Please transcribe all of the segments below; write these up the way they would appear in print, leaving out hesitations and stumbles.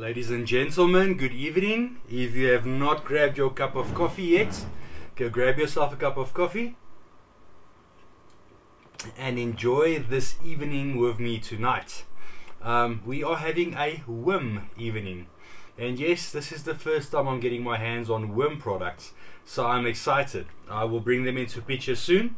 Ladies and gentlemen, good evening. If you have not grabbed your cup of coffee yet, go grab yourself a cup of coffee and enjoy this evening with me tonight. We are having a Wiim evening, and yes, this is the first time I'm getting my hands on Wiim products, so I'm excited. I will bring them into picture soon.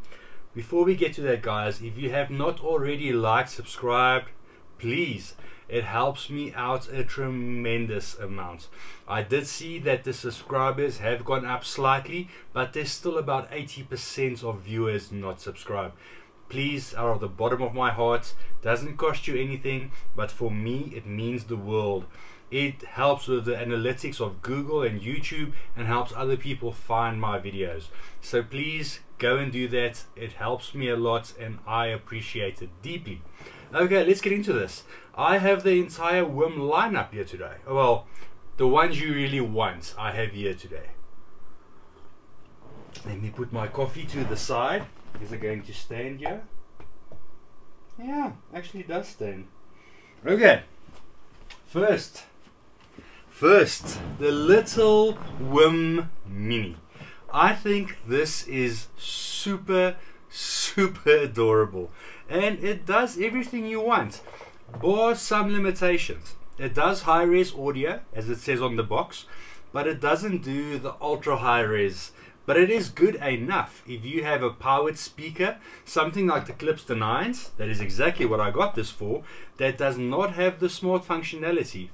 Before we get to that, guys, if you have not already liked, subscribed, please, it helps me out a tremendous amount. I did see that the subscribers have gone up slightly, but there's still about 80% of viewers not subscribed. Please, out of the bottom of my heart, doesn't cost you anything, but for me it means the world. It helps with the analytics of Google and YouTube and helps other people find my videos. So please go and do that. It helps me a lot and I appreciate it deeply. Okay, let's get into this. I have the entire Wiim lineup here today. Well, the ones you really want I have here today. Let me put my coffee to the side. Is it going to stand here? Yeah, actually it does stand. Okay, first, the little Wiim Mini. I think this is super adorable, and it does everything you want, bar some limitations. It does high res audio, as it says on the box, but it doesn't do the ultra high res. But it is good enough if you have a powered speaker, something like the Klipsch the Nines, that is exactly what I got this for, that does not have the smart functionality.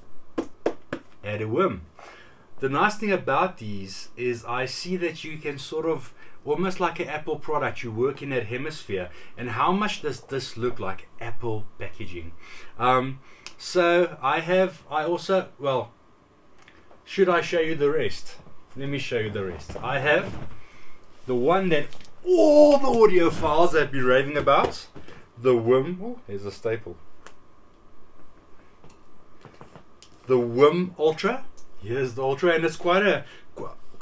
Add a Wiim. The nice thing about these is I see that you can sort of, almost like an Apple product, you work in that hemisphere. And how much does this look like Apple packaging? So I also, well, should I show you the rest? Let me show you the rest. I have the one that all the audiophiles have been raving about, the Wiim. Oh, there's a staple. The Wiim Ultra. Here's the Ultra, and it's quite a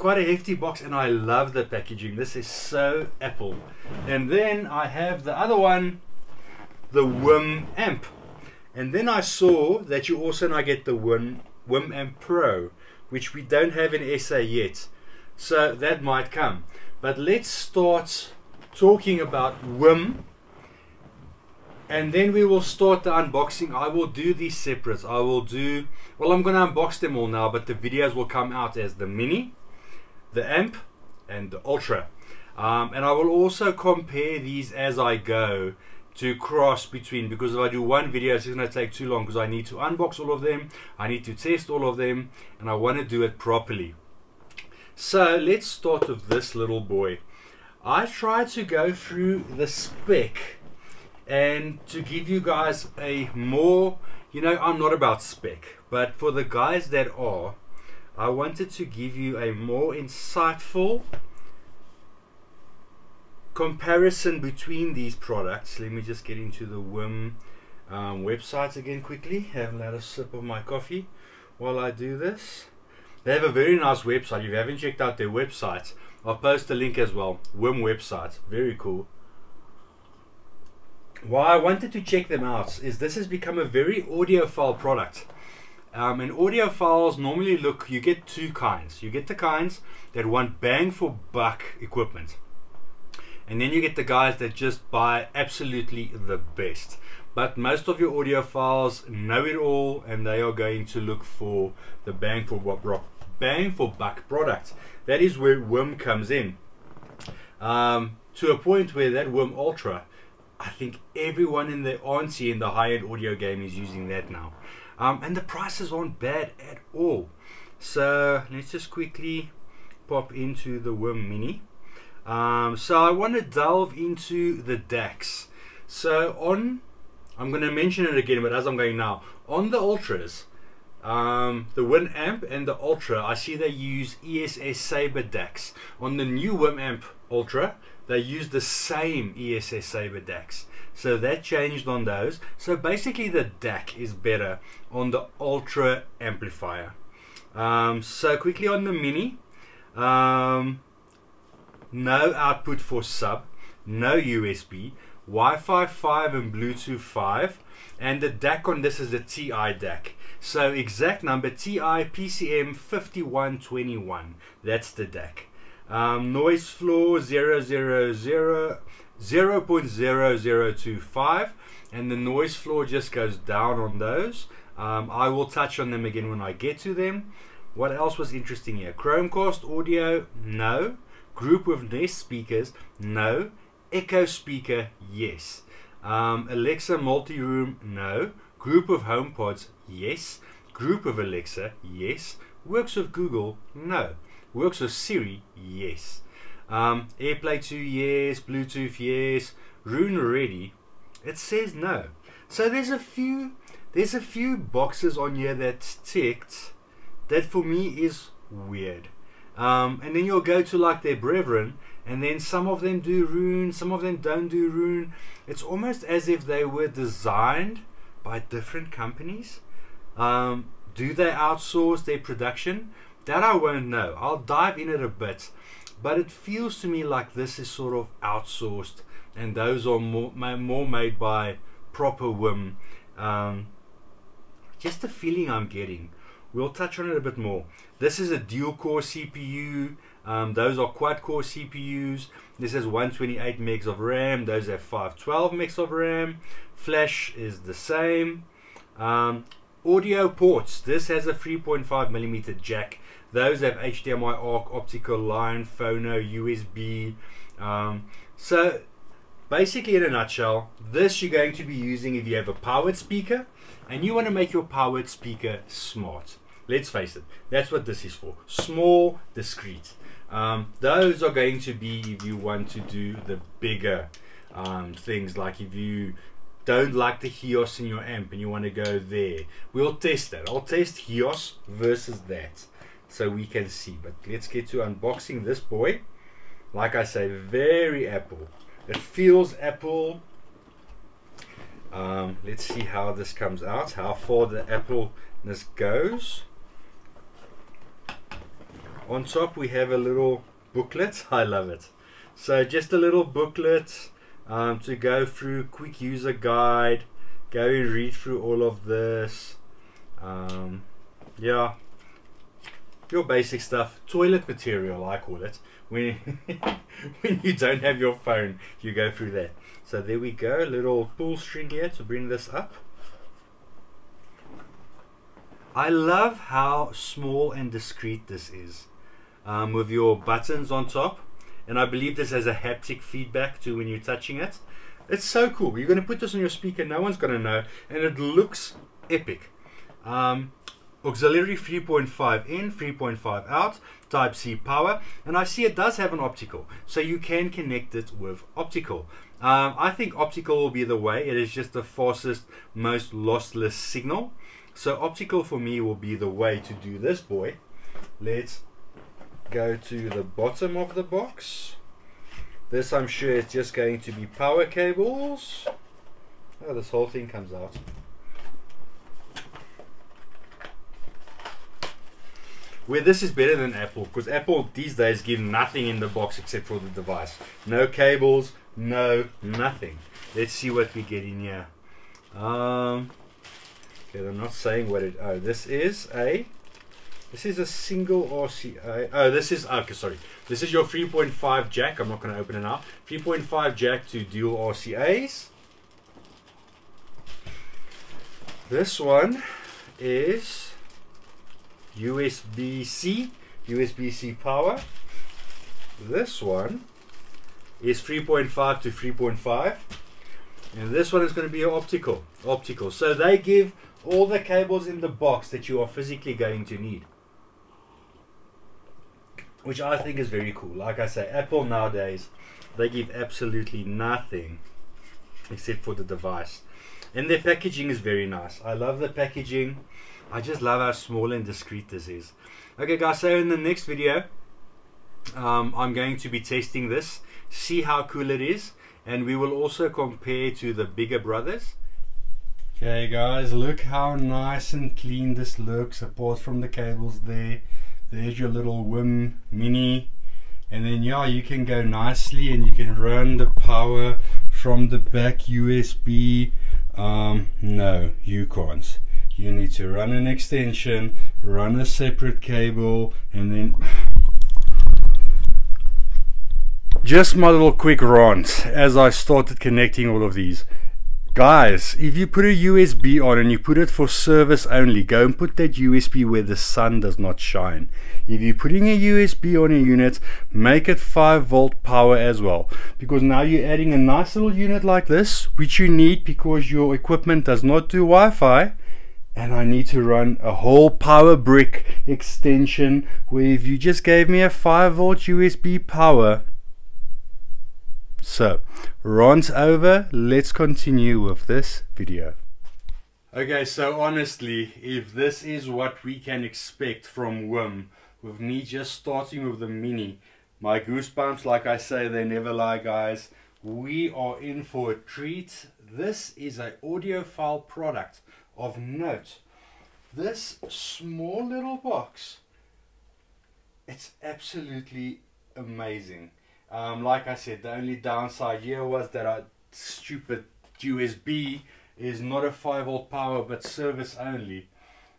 hefty box, and I love the packaging. This is so Apple. And then I have the other one, the Wiim Amp. And then I saw that you also now get the Wiim Amp Pro, which we don't have in SA yet, so that might come. But let's start talking about Wiim, and then we will start the unboxing. I will do these separate. I'm going to unbox them all now, but the videos will come out as the Mini, the Amp, and the Ultra. And I will also compare these as I go to cross between, because if I do one video it's going to take too long, because I need to unbox all of them, I need to test all of them, and I want to do it properly. So let's start with this little boy. I tried to go through the spec and to give you guys a more, you know, I'm not about spec, but for the guys that are, I wanted to give you a more insightful comparison between these products. Let me just get into the Wiim website again quickly. Have another sip of my coffee while I do this. They have a very nice website. If you haven't checked out their website, I'll post a link as well. Wiim website, very cool. Why I wanted to check them out is this has become a very audiophile product. And audiophiles normally look, you get two kinds. You get the kinds that want bang for buck equipment, and then you get the guys that just buy absolutely the best. But most of your audiophiles know it all, and they are going to look for the bang for buck product. That is where Wiim comes in. To a point where that Wiim Ultra, I think everyone in the auntie in the high-end audio game is using that now. And the prices aren't bad at all. So let's just quickly pop into the Wiim Mini. So I want to delve into the DACs. So I'm going to mention it again, but as I'm going now, on the Ultras, the Wiim Amp and the Ultra, I see they use ESS Sabre DACs. On the new Wiim Amp Ultra, they use the same ESS Sabre DACs. So that changed on those. So basically the DAC is better on the Ultra amplifier. So quickly on the Mini, no output for sub, no USB, Wi-Fi 5 and Bluetooth 5, and the DAC on this is a TI DAC. So exact number TI PCM 5121. That's the DAC. Noise floor 0.0025, and the noise floor just goes down on those. I will touch on them again when I get to them. What else was interesting here? Chromecast audio, no. Group with Nest speakers, no. Echo speaker, yes. Alexa multi-room, no. Group of HomePods, yes. Group of Alexa, yes. Works with Google, no. Works with Siri, yes. AirPlay 2, yes. Bluetooth, yes. Rune ready, it says no. So there's a few boxes on here that's ticked that for me is weird. And then you'll go to like their brethren, and then some of them do Rune, some of them don't do Rune. It's almost as if they were designed by different companies. Do they outsource their production? That I won't know. I'll dive in it a bit, but it feels to me like this is sort of outsourced, and those are more made by proper Wiim. Just the feeling I'm getting. We'll touch on it a bit more. This is a dual core CPU. Those are quad core CPUs. This has 128 megs of RAM. Those have 512 megs of RAM. Flash is the same. Audio ports. This has a 3.5mm jack. Those have HDMI ARC, optical line, phono, USB. So basically, in a nutshell, this you're going to be using if you have a powered speaker and you want to make your powered speaker smart. Let's face it, that's what this is for. Small, discreet. Those are going to be if you want to do the bigger things, like if you don't like the HEOS in your amp and you want to go there. We'll test that. I'll test HEOS versus that so we can see. But let's get to unboxing this boy. Like I say, very Apple. It feels Apple. Let's see how this comes out, how far the Appleness goes. On top we have a little booklet. I love it. So just a little booklet to go through, quick user guide, go and read through all of this. Yeah, your basic stuff, toilet material I call it. When you don't have your phone, you go through that. So there we go, a little pull string here to bring this up. I love how small and discreet this is, with your buttons on top, and I believe this has a haptic feedback to when you're touching it. It's so cool. You're going to put this on your speaker, no one's going to know, and it looks epic. Auxiliary 3.5 in, 3.5 out, Type-C power, and I see it does have an optical, so you can connect it with optical. I think optical will be the way. It is just the fastest, most lossless signal. So optical for me will be the way to do this boy. Let's go to the bottom of the box. This I'm sure it's just going to be power cables. Oh, this whole thing comes out. Where this is better than Apple, because Apple these days give nothing in the box except for the device. No cables, no nothing. Let's see what we get in here. Okay, I'm not saying what it. Oh, this is a single RCA. Oh, this is okay. Sorry, this is your 3.5 jack. I'm not going to open it now. 3.5 jack to dual RCAs. This one is USB-C power. This one is 3.5 to 3.5, and this one is going to be optical. So they give all the cables in the box that you are physically going to need, which I think is very cool. Like I say, Apple nowadays, they give absolutely nothing except for the device, and their packaging is very nice. I love the packaging. I just love how small and discreet this is. Okay guys, so in the next video I'm going to be testing this, see how cool it is, and we will also compare to the bigger brothers. Okay guys, look how nice and clean this looks, apart from the cables there. There's your little Wiim Mini, and then yeah, you can go nicely and you can run the power from the back USB. No, you can't. You need to run an extension, run a separate cable, and then just my little quick rant as I started connecting all of these. Guys, if you put a USB on and you put it for service only, go and put that USB where the sun does not shine. If you're putting a USB on a unit, make it 5-volt power as well, because now you're adding a nice little unit like this, which you need because your equipment does not do Wi-Fi, and I need to run a whole power brick extension where if you just gave me a 5-volt USB power. So, rant over, let's continue with this video. Okay, so honestly, if this is what we can expect from Wiim, with me just starting with the Mini, my goosebumps, like I say, they never lie, guys. We are in for a treat. This is an audiophile product of note. This small little box, it's absolutely amazing. Like I said, the only downside here was that our stupid USB is not a 5-volt power but service only,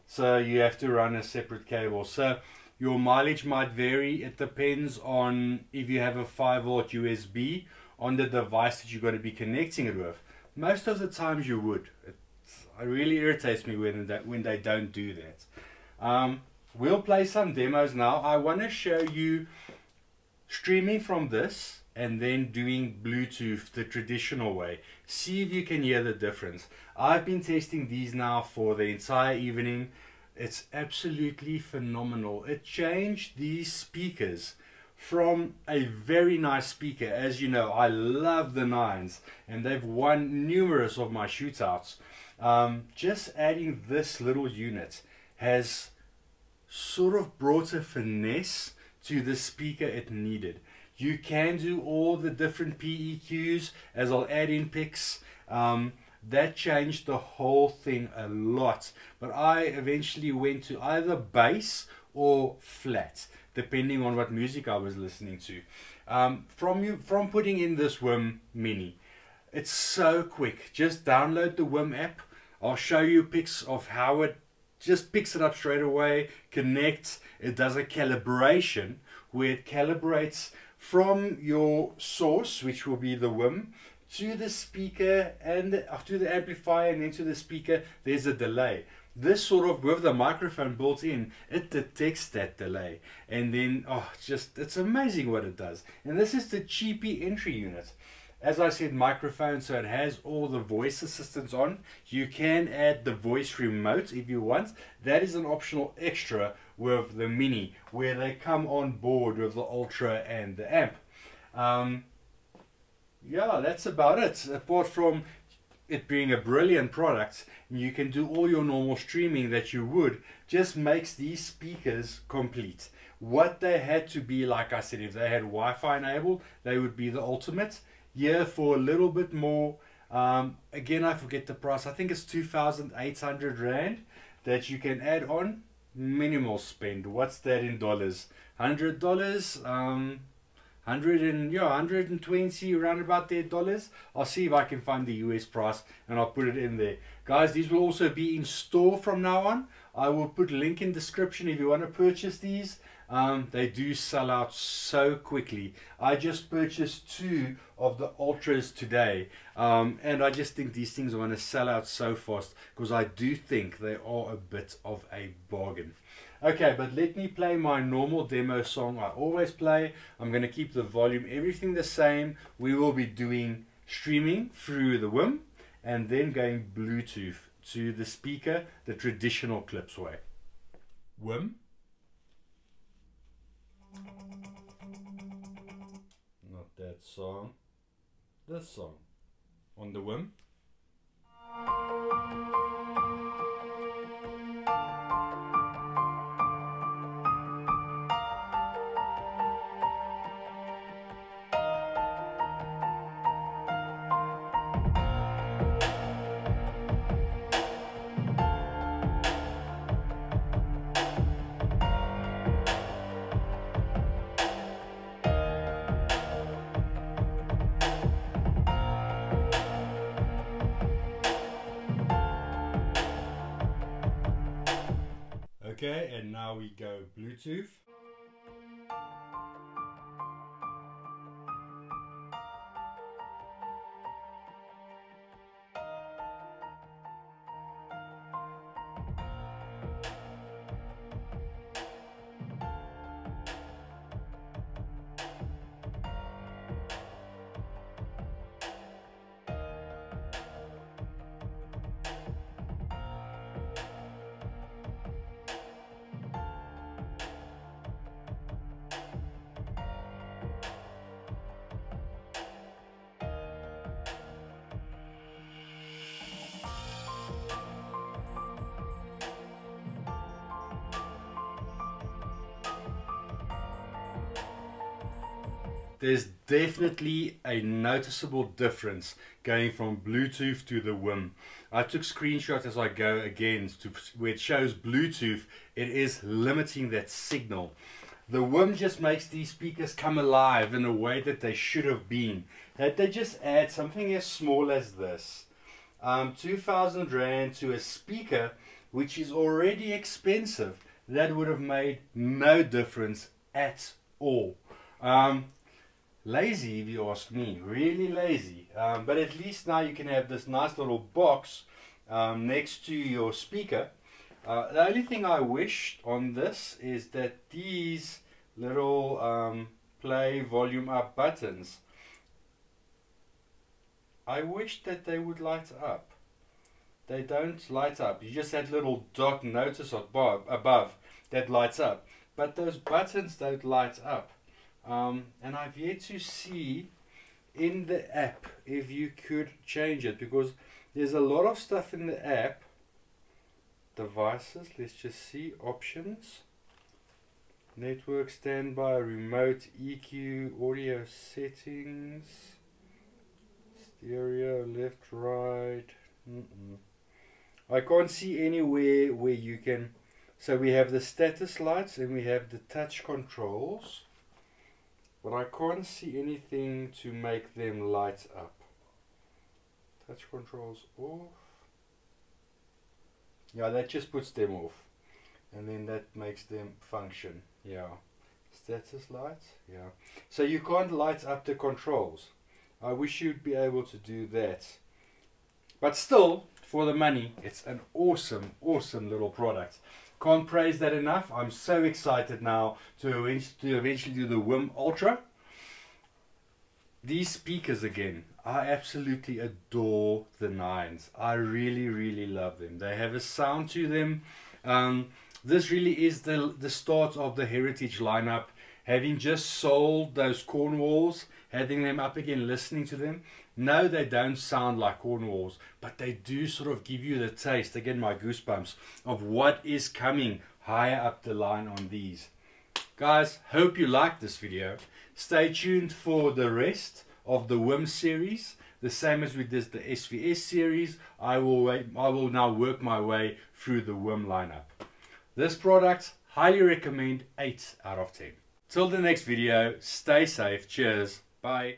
so you have to run a separate cable. So your mileage might vary. It depends on if you have a 5-volt USB on the device that you're going to be connecting it with. Most of the times you would. It really irritates me when they don't do that. We'll play some demos now. I want to show you streaming from this and then doing Bluetooth the traditional way. See if you can hear the difference. I've been testing these now for the entire evening. It's absolutely phenomenal. It changed these speakers from a very nice speaker. As you know, I love the Nines and they've won numerous of my shootouts. Just adding this little unit has sort of brought a finesse to the speaker it needed. You can do all the different PEQs, as I'll add in picks. That changed the whole thing a lot, but I eventually went to either bass or flat, depending on what music I was listening to. From putting in this Wiim Mini, it's so quick. Just download the Wiim app. I'll show you pics of how it just picks it up straight away, connects. It does a calibration where it calibrates from your source, which will be the Wiim, to the speaker and to the amplifier and then to the speaker. There's a delay. This sort of, with the microphone built in, it detects that delay, and then it's amazing what it does. And this is the cheapy entry unit. As I said, microphone, so it has all the voice assistants on. You can add the voice remote if you want. That is an optional extra with the Mini, where they come on board with the Ultra and the amp. Yeah, that's about it. Apart from it being a brilliant product, you can do all your normal streaming that you would, just makes these speakers complete. What they had to be, like I said, if they had Wi-Fi enabled, they would be the ultimate. Yeah, for a little bit more, again, I forget the price. I think it's 2,800 Rand that you can add on. Minimal spend. What's that in dollars? $100, 120 around about there dollars. I'll see if I can find the US price and I'll put it in there. Guys, these will also be in store from now on. I will put a link in description if you want to purchase these. They do sell out so quickly. I just purchased 2 of the Ultras today, and I just think these things are going to sell out so fast, because I do think they are a bit of a bargain. Okay, but let me play my normal demo song I always play. I'm going to keep the volume, everything the same. We will be doing streaming through the Wiim and then going Bluetooth to the speaker the traditional Klipsch way. Wiim. Not that song. This song. On the Wiim. Okay, and now we go Bluetooth. There's definitely a noticeable difference going from Bluetooth to the Wiim. I took screenshots as I go again to where it shows Bluetooth. It is limiting that signal. The Wiim just makes these speakers come alive in a way that they should have been. That they just add something as small as this. 2,000 Rand to a speaker which is already expensive. That would have made no difference at all. Lazy, if you ask me, really lazy. But at least now you can have this nice little box next to your speaker. The only thing I wish on this is that these little play volume up buttons, I wish that they would light up. They don't light up. You just had little dot notice above that lights up, but those buttons don't light up. And I've yet to see in the app if you could change it, because there's a lot of stuff in the app. Devices, let's just see, options, network, standby, remote, EQ, audio settings, stereo, left, right. I can't see anywhere where you can. So we have the status lights and we have the touch controls, but I can't see anything to make them light up. Touch controls off. Yeah, that just puts them off. And then that makes them function. Yeah. Status lights. Yeah. So you can't light up the controls. I wish you'd be able to do that. But still, for the money, it's an awesome, awesome little product. Can't praise that enough. I'm so excited now to eventually do the Wiim Ultra. These speakers again, I absolutely adore the Nines. I really, really love them. They have a sound to them. This really is the start of the Heritage lineup. Having just sold those Cornwalls, having them up again, listening to them. No, they don't sound like Cornwalls, but they do sort of give you the taste, again my goosebumps, of what is coming higher up the line on these. Guys, hope you liked this video. Stay tuned for the rest of the Wiim series. The same as we did the SVS series, I will now work my way through the Wiim lineup. This product, highly recommend, 8 out of 10. Till the next video, stay safe. Cheers. Bye.